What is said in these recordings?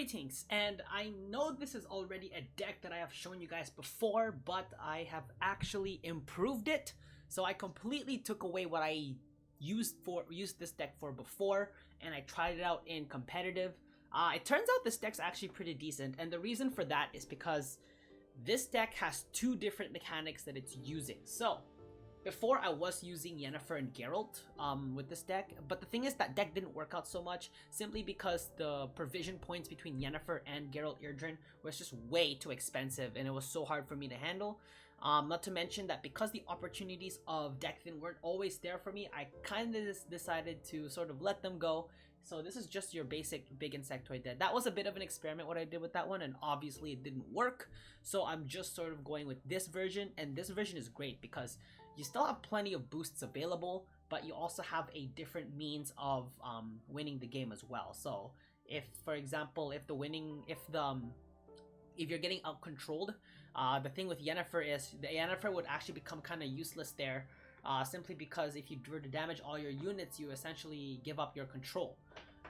Greetings, and I know this is already a deck that I have shown you guys before, but I have actually improved it. So I completely took away what I used this deck for before, and I tried it out in competitive. It turns out this deck's actually pretty decent, and the reason for that is because this deck has two different mechanics that it's using. So before I was using Yennefer and Geralt with this deck, but the thing is that deck didn't work out so much simply because the provision points between Yennefer and Geralt Irdrin was just way too expensive and it was so hard for me to handle. Not to mention that because the opportunities of deck thin weren't always there for me, I kind of decided to sort of let them go. So this is just your basic big insectoid deck. That was a bit of an experiment what I did with that one, and obviously it didn't work. So I'm just sort of going with this version, and this version is great because you still have plenty of boosts available, but you also have a different means of winning the game as well. So if, for example, if you're getting out controlled, the thing with Yennefer is the Yennefer would actually become kind of useless there, simply because if you were to damage all your units, you essentially give up your control.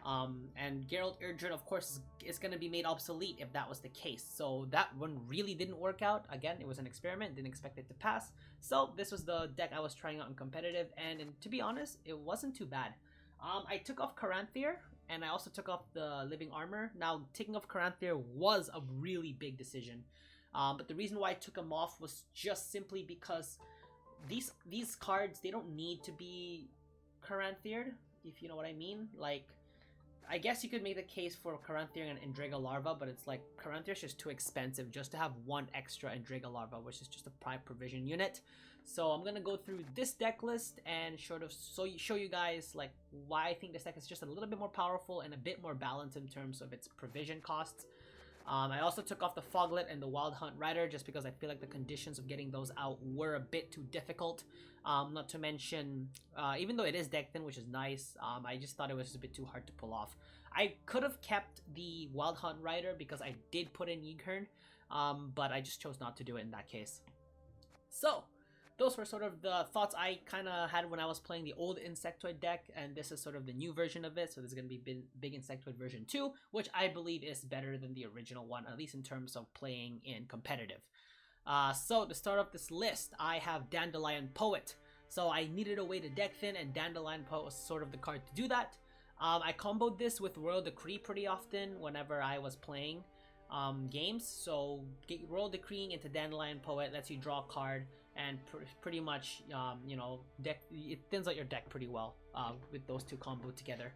And Geralt Irdrin, of course, is going to be made obsolete if that was the case. So that one really didn't work out. Again, it was an experiment, didn't expect it to pass. So this was the deck I was trying out in competitive, and to be honest, it wasn't too bad. I took off Caranthir, and I also took off the Living Armor. Now, taking off Caranthir was a really big decision. But the reason why I took them off was just simply because these cards, they don't need to be Caranthir'd, if you know what I mean. Like, I guess you could make the case for Caranthir and Endrega Larva, but it's like Caranthir's just too expensive just to have one extra Endrega Larva, which is just a prime provision unit. So I'm gonna go through this deck list and show you guys like why I think this deck is just a little bit more powerful and a bit more balanced in terms of its provision costs. I also took off the Foglet and the Wild Hunt Rider just because I feel like the conditions of getting those out were a bit too difficult. Not to mention, even though it is deck thin, which is nice, I just thought it was just a bit too hard to pull off. I could have kept the Wild Hunt Rider because I did put in Yghern, but I just chose not to do it in that case. So those were sort of the thoughts I kind of had when I was playing the old Insectoid deck, and this is sort of the new version of it. So this is going to be Big Insectoid version 2, which I believe is better than the original one, at least in terms of playing in competitive. So to start off this list, I have Dandelion Poet. So I needed a way to deck thin, and Dandelion Poet was sort of the card to do that. I comboed this with Royal Decree pretty often whenever I was playing games. So Royal Decreeing into Dandelion Poet lets you draw a card and pretty much you know, it thins out your deck pretty well with those two comboed together.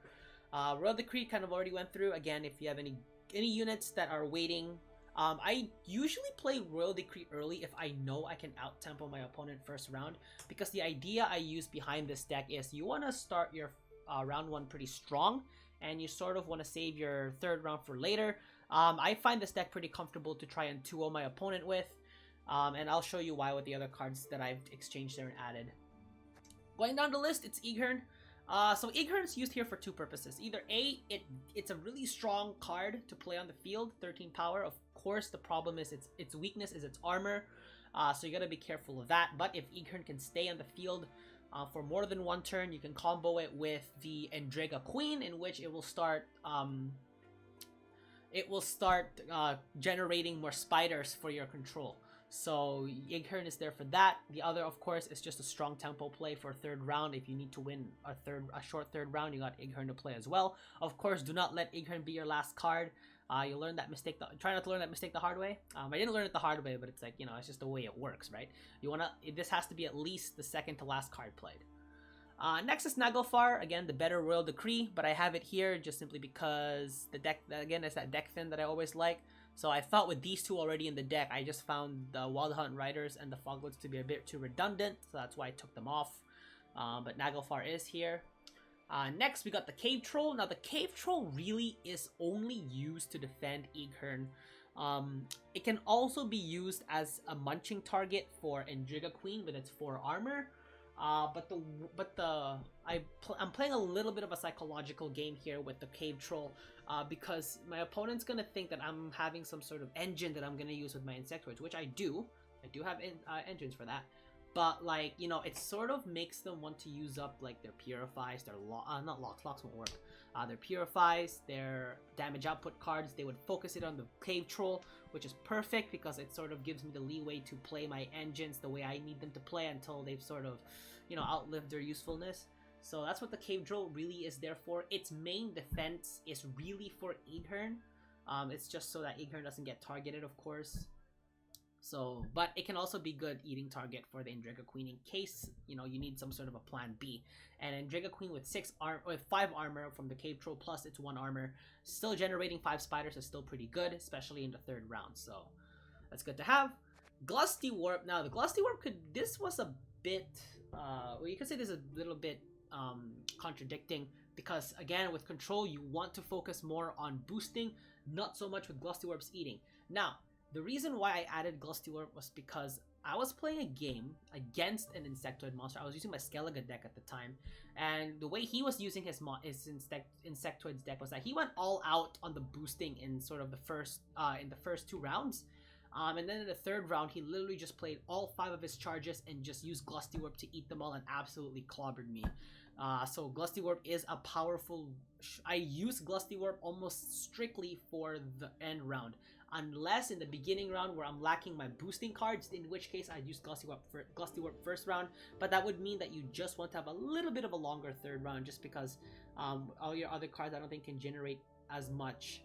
Royal Decree kind of already went through. Again, if you have any units that are waiting, I usually play Royal Decree early if I know I can out-tempo my opponent first round, because the idea I use behind this deck is you want to start your round one pretty strong, and you sort of want to save your third round for later. I find this deck pretty comfortable to try and 2-0 my opponent with, and I'll show you why with the other cards that I've exchanged there and added. Going down the list, it's Yghern. So Yghern's used here for two purposes. Either A, it's a really strong card to play on the field, 13 power. Of course, the problem is its weakness is its armor, so you gotta be careful of that. But if Yghern can stay on the field for more than one turn, you can combo it with the Endrega Queen, in which it will start generating more spiders for your control. So Yghern is there for that. The other, of course, is just a strong tempo play for third round. If you need to win a short third round, you got Yghern to play as well. Of course, do not let Yghern be your last card. You learn that mistake. Try not to learn that mistake the hard way. I didn't learn it the hard way, but it's like, you know, it's just the way it works, right? This has to be at least the second to last card played. Next is Naglfar, again the better Royal Decree, but I have it here just simply because the deck, again, it's that deck thin that I always like. So I thought with these two already in the deck, I just found the Wild Hunt Riders and the Foglets to be a bit too redundant, so that's why I took them off. But Naglfar is here. Next we got the Cave Troll. Now the Cave Troll really is only used to defend Yghern. It can also be used as a munching target for Endrega Queen with its 4 armor. I'm playing a little bit of a psychological game here with the Cave Troll, because my opponent's gonna think that I'm having some sort of engine that I'm gonna use with my Insectoids, which I do. I do have engines for that. but like, you know, it sort of makes them want to use up like their purifies, their not locks won't work, their purifies, their damage output cards. They would focus it on the cave troll, which is perfect because it sort of gives me the leeway to play my engines the way I need them to play until they've sort of, you know, outlived their usefulness. So that's what the cave troll really is there for. Its main defense is really for Eghern. It's just so that Eghern doesn't get targeted, of course. So, but it can also be good eating target for the Endrega Queen in case, you know, you need some sort of a plan B. And Endrega Queen with 5 armor from the Cave Troll plus its 1 armor, still generating 5 spiders is still pretty good, especially in the 3rd round. So, that's good to have. Glusty Warp. Now, the Glusty Warp this was a bit, well, you could say this is a little bit contradicting because, again, with control, you want to focus more on boosting, not so much with Glusty Warp's eating. Now, the reason why I added Glusty Warp was because I was playing a game against an Insectoid monster. I was using my Skellige deck at the time, and the way he was using his Insectoid's deck was that he went all out on the boosting in sort of the first 2 rounds, and then in the 3rd round he literally just played all 5 of his charges and just used Glusty Warp to eat them all and absolutely clobbered me. So Glusty Warp is a powerful. I use Glusty Warp almost strictly for the end round. Unless in the beginning round where I'm lacking my boosting cards, in which case I'd use Glusty Warp first round, but that would mean that you just want to have a little bit of a longer 3rd round just because all your other cards I don't think can generate as much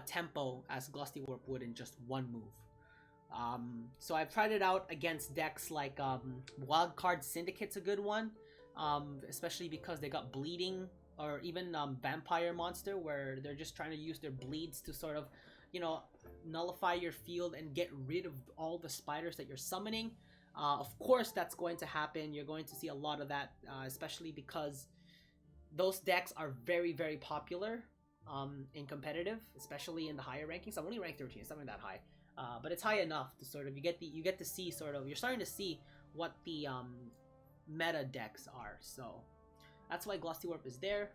tempo as Glusty Warp would in just 1 move. So I've tried it out against decks like Wildcard Syndicate's a good one, especially because they got bleeding, or even Vampire Monster, where they're just trying to use their bleeds to sort of, you know, nullify your field and get rid of all the spiders that you're summoning. Of course, that's going to happen. You're going to see a lot of that, especially because those decks are very, very popular in competitive, especially in the higher rankings. I'm only ranked 13, it's not that high, but it's high enough to sort of you get to see sort of, you're starting to see what the meta decks are. So that's why Glusty Warp is there.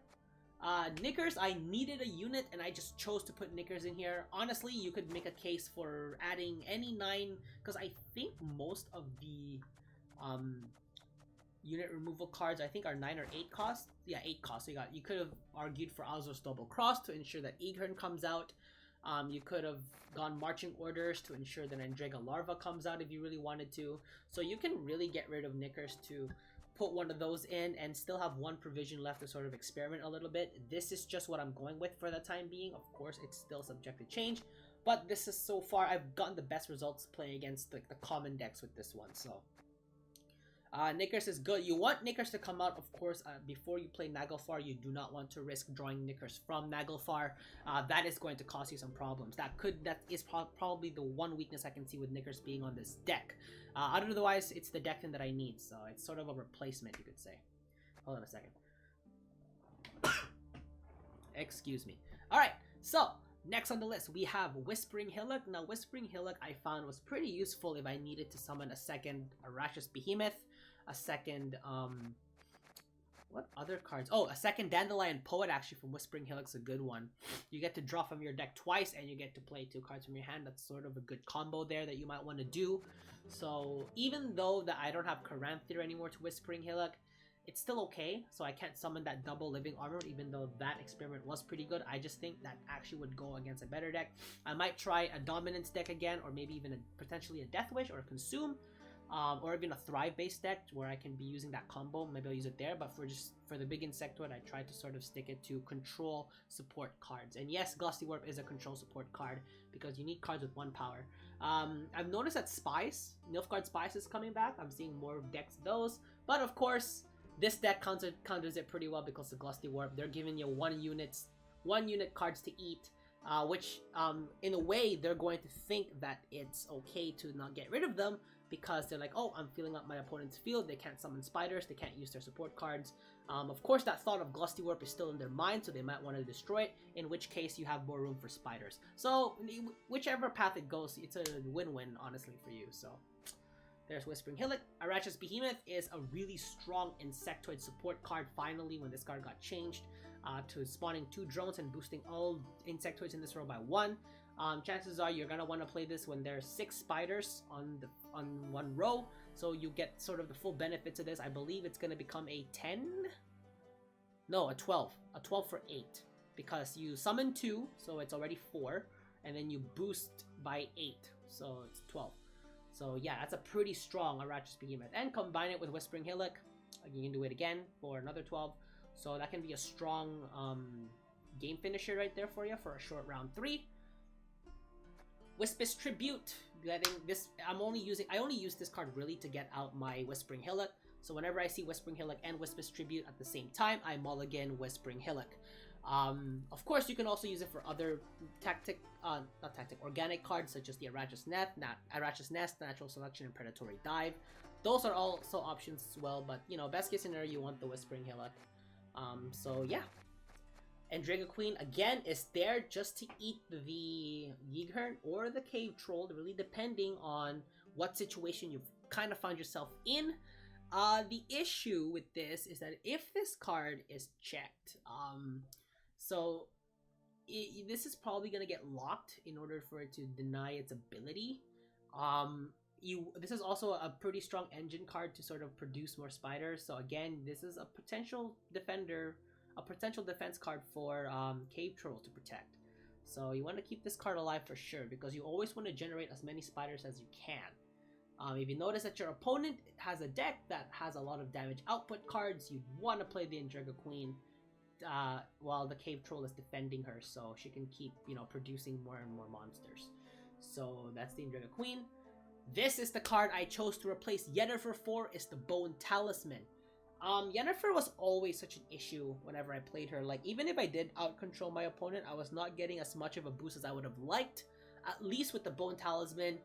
Knickers, I needed a unit and I just chose to put Knickers in here. Honestly, you could make a case for adding any 9, because I think most of the unit removal cards I think are 9 or 8 cost. Yeah, 8 cost. So you could have argued for Azor's Double Cross to ensure that Eghern comes out. You could have gone Marching Orders to ensure that Endrega Larva comes out if you really wanted to. So you can really get rid of Knickers to put one of those in and still have 1 provision left to sort of experiment a little bit. This is just what I'm going with for the time being. Of course, it's still subject to change, but this is so far I've gotten the best results playing against the common decks with this one. So Knickers is good. You want Knickers to come out, of course, before you play Naglfar. You do not want to risk drawing Knickers from Naglfar. That is going to cause you some problems. That is probably the one weakness I can see with Knickers being on this deck. Otherwise, it's the deck that I need, so it's sort of a replacement, you could say. Hold on a second. Excuse me. Alright, so next on the list, we have Whispering Hillock. Now, Whispering Hillock I found was pretty useful if I needed to summon a second Arachis Behemoth, a second, what other cards? Oh, a second Dandelion Poet, actually, from Whispering Hillock's a good one. You get to draw from your deck twice, and you get to play 2 cards from your hand. That's sort of a good combo there that you might want to do. So, even though that I don't have Caranthir anymore to Whispering Hillock, it's still okay. So I can't summon that double Living Armor, even though that experiment was pretty good. I just think that actually would go against a better deck. I might try a Dominance deck again, or maybe even potentially a Death Wish or a Consume. Or even a Thrive-based deck where I can be using that combo. Maybe I'll use it there, but for the big Insectoid, I tried to sort of stick it to control support cards. And yes, Glusty Warp is a control support card because you need cards with 1 power. I've noticed that Spice, Nilfgaard Spice is coming back. I'm seeing more decks of those, but of course, this deck counters it pretty well because of Glusty Warp. They're giving you 1 unit cards to eat. Which, in a way, they're going to think that it's okay to not get rid of them because they're like, oh, I'm filling up my opponent's field, they can't summon spiders, they can't use their support cards. Of course, that thought of Glusty Warp is still in their mind, so they might want to destroy it, in which case you have more room for spiders. So, whichever path it goes, it's a win-win, honestly, for you. So, there's Whispering Hillock. Arachis Behemoth is a really strong Insectoid support card, finally, when this card got changed to spawning 2 drones and boosting all Insectoids in this row by 1. Chances are you're going to want to play this when there's 6 spiders on 1 row, so you get sort of the full benefits of this. I believe it's going to become a 10? No, a 12. A 12 for 8. Because you summon 2, so it's already 4. And then you boost by 8, so it's 12. So yeah, that's a pretty strong Arachis Behemoth. And combine it with Whispering Hillock, you can do it again for another 12. So that can be a strong game finisher right there for you for a short round 3. Wispus Tribute. I only use this card really to get out my Whispering Hillock. So whenever I see Whispering Hillock and Wispus Tribute at the same time, I mulligan Whispering Hillock. Of course, you can also use it for other organic cards such as the Arachis Nest, Natural Selection, and Predatory Dive. Those are also options as well, but you know, best case scenario, you want the Whispering Hillock. So yeah. And Dragon Queen again is there just to eat the Yeaghern or the Cave Troll, really depending on what situation you kind of find yourself in. The issue with this is that if this card is checked, this is probably gonna get locked in order for it to deny its ability. This is also a pretty strong engine card to sort of produce more spiders. So again, this is a potential defense card for Cave Troll to protect. So you want to keep this card alive for sure, because you always want to generate as many spiders as you can. If you notice that your opponent has a deck that has a lot of damage output cards, you'd want to play the Dragon Queen while the Cave Troll is defending her, so she can keep, you know, producing more and more monsters. So that's the Dragon Queen. This is the card I chose to replace Yennefer for, is the Bone Talisman. Yennefer was always such an issue whenever I played her. Like, even if I did out-control my opponent, I was not getting as much of a boost as I would have liked. At least with the Bone Talisman,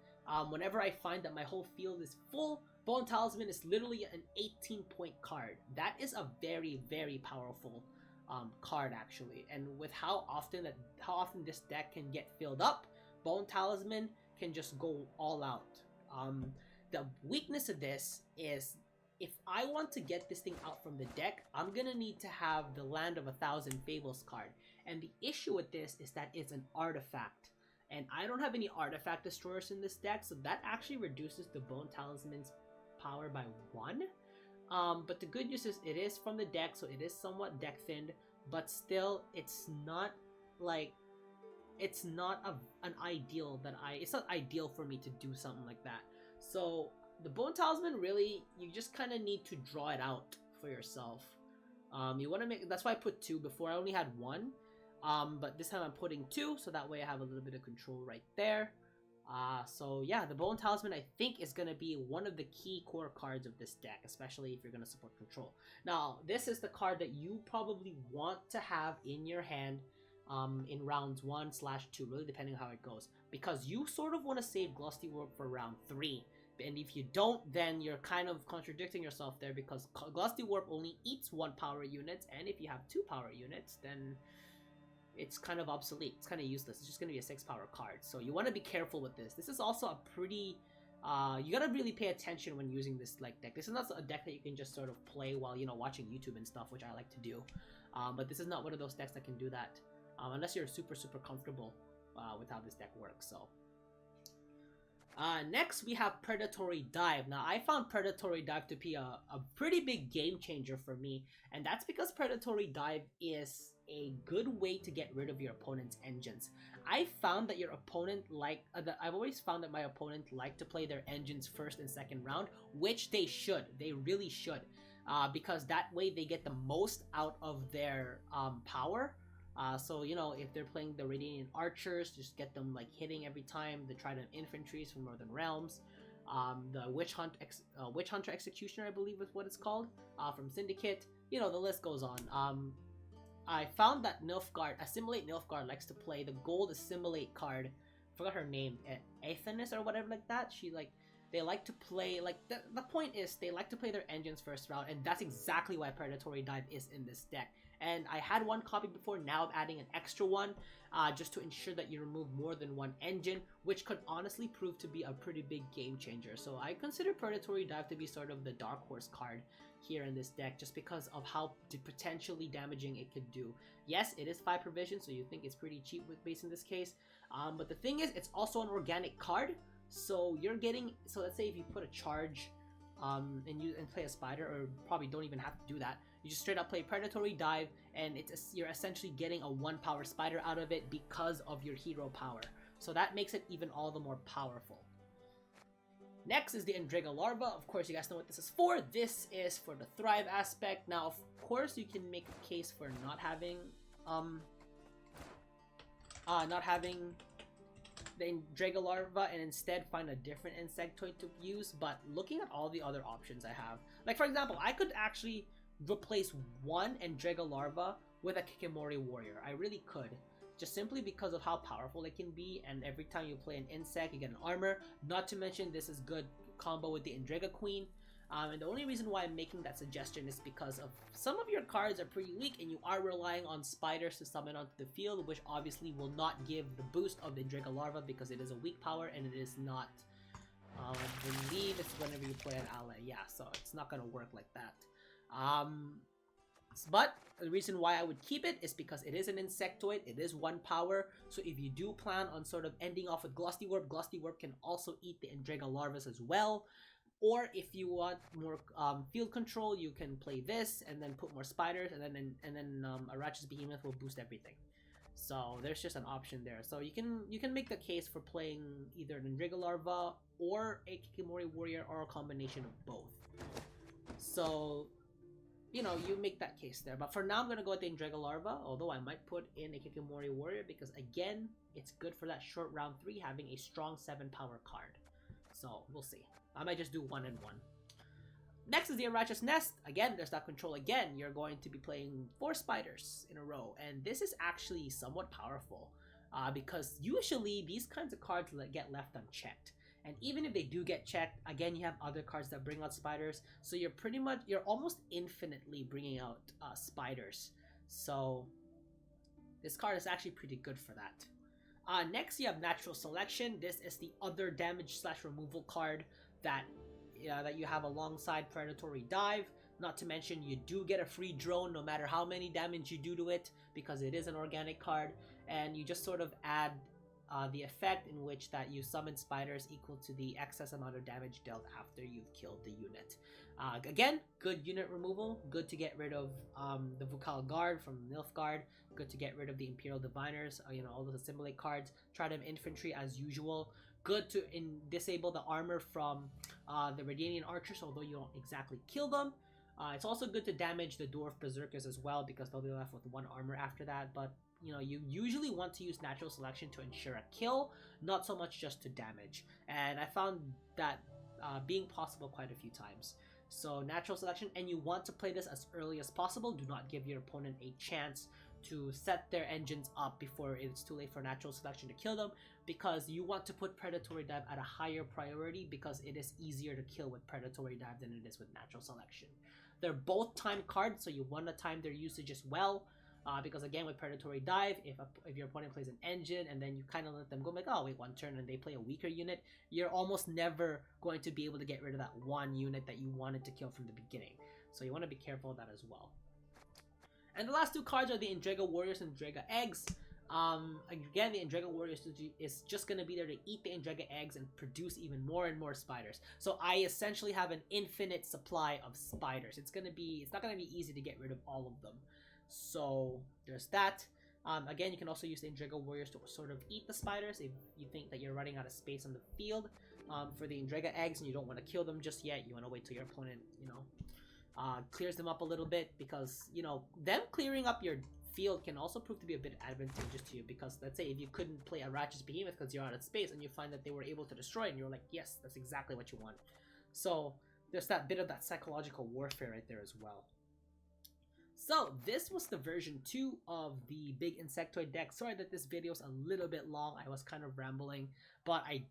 whenever I find that my whole field is full, Bone Talisman is literally an 18-point card. That is a very, very powerful card, actually. And with how often this deck can get filled up, Bone Talisman can just go all out. The weakness of this is, if I want to get this thing out from the deck, I'm gonna need to have the Land of 1,000 Fables card. And the issue with this is that it's an artifact. And I don't have any artifact destroyers in this deck, so that actually reduces the Bone Talisman's power by 1. But the good news is it is from the deck, so it is somewhat deck thinned, but still, it's not ideal for me to do something like that. So the Bone Talisman, really, you just kind of need to draw it out for yourself. You want to make, that's why I put 2. Before I only had 1, but this time I'm putting 2, so that way I have a little bit of control right there. So yeah, the Bone Talisman, I think, is going to be one of the key core cards of this deck, especially if you're going to support control. Now, this is the card that you probably want to have in your hand in rounds 1/2, really depending on how it goes, because you sort of want to save Glusty Warp for round 3. And if you don't, then you're kind of contradicting yourself there, because Glusty Warp only eats 1 power unit, and if you have 2 power units, then it's kind of obsolete. It's kind of useless. It's just going to be a 6 power card. So you want to be careful with this. This is also a pretty... you gotta really pay attention when using this deck. This is not a deck that you can just sort of play while, you know, watching YouTube and stuff, which I like to do. But this is not one of those decks that can do that. Unless you're super, super comfortable with how this deck works, so... next, we have Predatory Dive. Now, I found Predatory Dive to be a pretty big game changer for me, and that's because Predatory Dive is a good way to get rid of your opponent's engines. I've always found that my opponent like to play their engines first and second round, which they should. They really should, because that way they get the most out of their power. So, you know, if they're playing the Radiant Archers, just get them, like, hitting every time. The Trident Infantries from Northern Realms. The Witch Hunter Executioner, I believe is what it's called, from Syndicate. You know, the list goes on. I found that Assimilate Nilfgaard likes to play the gold Assimilate card. Forgot her name. Athenis or whatever like that. They like to play, like, the point is, they like to play their engines first round, and that's exactly why Predatory Dive is in this deck. And I had 1 copy before, now I'm adding an extra one, just to ensure that you remove more than 1 engine, which could honestly prove to be a pretty big game changer. So I consider Predatory Dive to be sort of the dark horse card here in this deck, just because of how potentially damaging it could do. Yes, it is 5 provision, so you think it's pretty cheap with base in this case, but the thing is, it's also an organic card. So you're getting, so let's say if you put a charge and play a spider, or probably don't even have to do that. You just straight up play predatory dive, and you're essentially getting a 1 power spider out of it because of your hero power. So that makes it even all the more powerful. Next is the Endrega Larva. Of course, you guys know what this is for. This is for the Thrive aspect. Now, of course, you can make a case for not having the Endrega Larva and instead find a different insectoid to use. But looking at all the other options I have, like for example, I could actually replace one Endrega Larva with a Kikimori Warrior. I really could. Just simply because of how powerful it can be, and every time you play an insect, you get an armor. Not to mention, this is good combo with the Endrega Queen. And the only reason why I'm making that suggestion is because of some of your cards are pretty weak, and you are relying on spiders to summon onto the field, which obviously will not give the boost of the Endrega Larva because it is a weak power and it is not. I believe it's whenever you play an ally. Yeah, so it's not gonna work like that. But the reason why I would keep it is because it is an insectoid, it is 1 power, so if you do plan on sort of ending off with Glusty Warp can also eat the Endrega Larvas as well. Or if you want more field control, you can play this and then put more spiders, and then a Ratchet's Behemoth will boost everything. So there's just an option there. So you can make the case for playing either an Endrega Larva or a Kikimori Warrior, or a combination of both. So you know, you make that case there. But for now, I'm going to go with the Endrega Larva, although I might put in a Kikimori Warrior because, again, it's good for that short round 3, having a strong 7 power card. So, we'll see. I might just do 1 and 1. Next is the Aracha's Nest. Again, there's that control again. You're going to be playing 4 spiders in a row, and this is actually somewhat powerful because usually these kinds of cards get left unchecked. And even if they do get checked, again, you have other cards that bring out spiders. So you're almost infinitely bringing out spiders. So this card is actually pretty good for that. Next, you have Natural Selection. This is the other damage / removal card that you have alongside Predatory Dive. Not to mention, you do get a free drone no matter how many damage you do to it, because it is an organic card. And you just sort of add the effect in which that you summon spiders equal to the excess amount of damage dealt after you've killed the unit. Again, good unit removal, good to get rid of the Vukal Guard from Nilfgaard, good to get rid of the Imperial Diviners, all those assimilate cards, Trident Infantry as usual, good to disable the armor from the Redanian Archers, although you don't exactly kill them. It's also good to damage the Dwarf Berserkers as well, because they'll be left with 1 armor after that, but you usually want to use Natural Selection to ensure a kill, not so much just to damage. And I found that being possible quite a few times. So Natural Selection, and you want to play this as early as possible. Do not give your opponent a chance to set their engines up before it's too late for Natural Selection to kill them, because you want to put Predatory Dive at a higher priority because it is easier to kill with Predatory Dive than it is with Natural Selection. They're both timed cards, so you want to time their usage as well. Because again, with Predatory Dive, if your opponent plays an engine and then you kind of let them go, like, oh wait, 1 turn, and they play a weaker unit, you're almost never going to be able to get rid of that 1 unit that you wanted to kill from the beginning. So you want to be careful of that as well. And the last 2 cards are the Endrega Warriors and Endrega Eggs. Again, the Endrega Warriors is just going to be there to eat the Endrega Eggs and produce even more and more spiders. So I essentially have an infinite supply of spiders. It's not going to be easy to get rid of all of them. So there's that. Again, you can also use the Endrega Warriors to sort of eat the spiders if you think that you're running out of space on the field for the Endrega Eggs and you don't want to kill them just yet. You want to wait till your opponent, clears them up a little bit, because, them clearing up your field can also prove to be a bit advantageous to you, because let's say if you couldn't play a Ratchet's Behemoth because you're out of space and you find that they were able to destroy it and you're like, yes, that's exactly what you want. So there's that bit of that psychological warfare right there as well. So this was the version 2 of the big Insectoid deck. Sorry that this video is a little bit long. I was kind of rambling, but I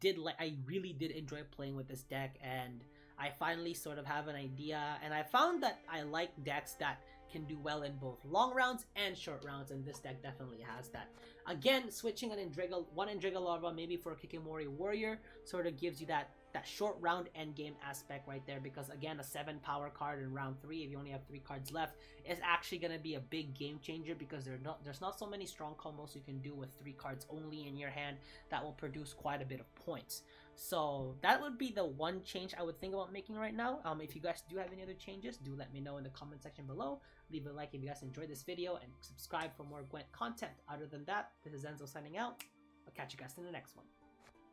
really did enjoy playing with this deck, and I finally sort of have an idea, and I found that I like decks that can do well in both long rounds and short rounds, and this deck definitely has that. Again, switching one Endrega Larva maybe for a Kikimori Warrior sort of gives you that short round endgame aspect right there, because again, a 7 power card in round 3, if you only have 3 cards left, is actually going to be a big game changer, because there's not so many strong combos you can do with 3 cards only in your hand that will produce quite a bit of points. So that would be the one change I would think about making right now. If you guys do have any other changes, do let me know in the comment section below. Leave a like if you guys enjoyed this video, and subscribe for more Gwent content. Other than that, this is Enzo signing out. I'll catch you guys in the next one.